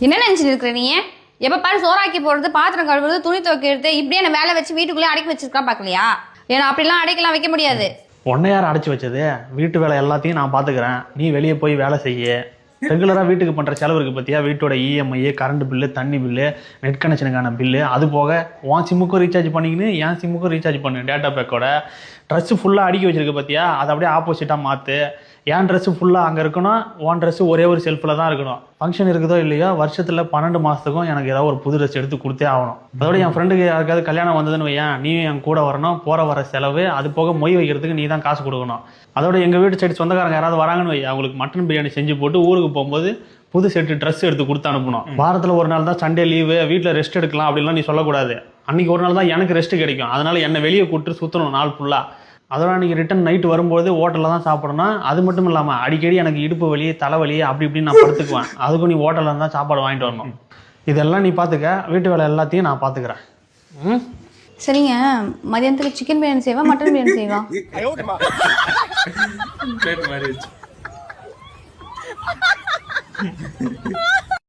என்ன நினைச்சிட்டு இருக்கிற நீ? எப்ப பாரு சோறாக்கி போடுறது, பாத்திரம் கழுவுறது, துணி துவைக்கிறது, இப்படியே என்ன வேலை வச்சு வீட்டுக்குள்ளே அடக்கி வச்சிருக்கா பாக்கலையா? ஏன்னா அப்படிலாம் அடைக்கலாம் வைக்க முடியாது. உன்னை யார் அடைச்சி வச்சது? வீட்டு வேலை எல்லாத்தையும் நான் பாத்துக்கிறேன், நீ வெளியே போய் வேலை செய்ய. ரெகுலரா வீட்டுக்கு பண்ற செலவு இருக்கு பத்தியா? வீட்டோட இஎம்ஐ, கரண்ட் பில்லு, தண்ணி பில்லு, நெட் கனெக்ஷனுக்கான பில்லு, அது போக உன் சிம்முக்கும் ரீசார்ஜ் பண்ணிக்கின்னு என் சிம்முக்கும் ரீசார்ஜ் பண்ணு டேட்டா பேக்கோட. ட்ரெஸ்ஸு ஃபுல்லாக அடுக்கி வச்சிருக்க பத்தியா? அதை அப்படியே ஆப்போசிட்டாக மாற்று. என் ட்ரெஸ்ஸு ஃபுல்லாக அங்கே இருக்கணும், உன் ட்ரெஸ்ஸு ஒரே ஒரு செல்ஃபில் தான் இருக்கணும். ஃபங்க்ஷன் இருக்குதோ இல்லையோ வருஷத்தில் 12 மாதத்துக்கும் எனக்கு ஏதாவது ஒரு புது ட்ரெஸ் எடுத்து கொடுத்தே ஆகணும். அதோட என் ஃப்ரெண்டுக்கு யாருக்காவது கல்யாணம் வந்ததுன்னு வையன், நீயும் என் கூட வரணும். போகிற வர செலவு, அது போக மொய் வைக்கிறதுக்கு நீ தான் காசு கொடுக்கணும். அதோட எங்கள் வீட்டு சைடு சொந்தக்காரங்க யாராவது வராங்கன்னு வை, அவங்களுக்கு மட்டன் பிரியாணி செஞ்சு போட்டு ஊருக்கு போகும்போது புது செட்டு ட்ரெஸ் எடுத்து கொடுத்து அனுப்பணும். வாரத்தில் ஒரு நாள் தான் சண்டே லீவு, வீட்டில் ரெஸ்ட் எடுக்கலாம் அப்படின்லாம் நீ சொல்லக்கூடாது. அன்றைக்கி ஒரு நாள் தான் எனக்கு ரெஸ்ட் கிடைக்கும், அதனால் என்னை வெளியே கூப்பிட்டு சுற்றணும் நாள் ஃபுல்லாக. அதோட அன்றைக்கி ரிட்டன் நைட்டு வரும்போது ஹோட்டலில் தான் சாப்பிடணும். அது மட்டும் இல்லாமல் அடிக்கடி எனக்கு இடுப்பு வலி, தலைவலி அப்படி இப்படின்னு நான் படுத்துக்குவேன். அதுக்கும் நீ ஹோட்டலில் இருந்தால் சாப்பாடு வாங்கிட்டு வரணும். இதெல்லாம் நீ பார்த்துக்க, வீட்டு வேலை எல்லாத்தையும் நான் பார்த்துக்கிறேன். சரிங்க, மதியானத்துக்கு சிக்கன் பிரியாணி செய்வா, மட்டன் பிரியாணி செய்வா? Great marriage.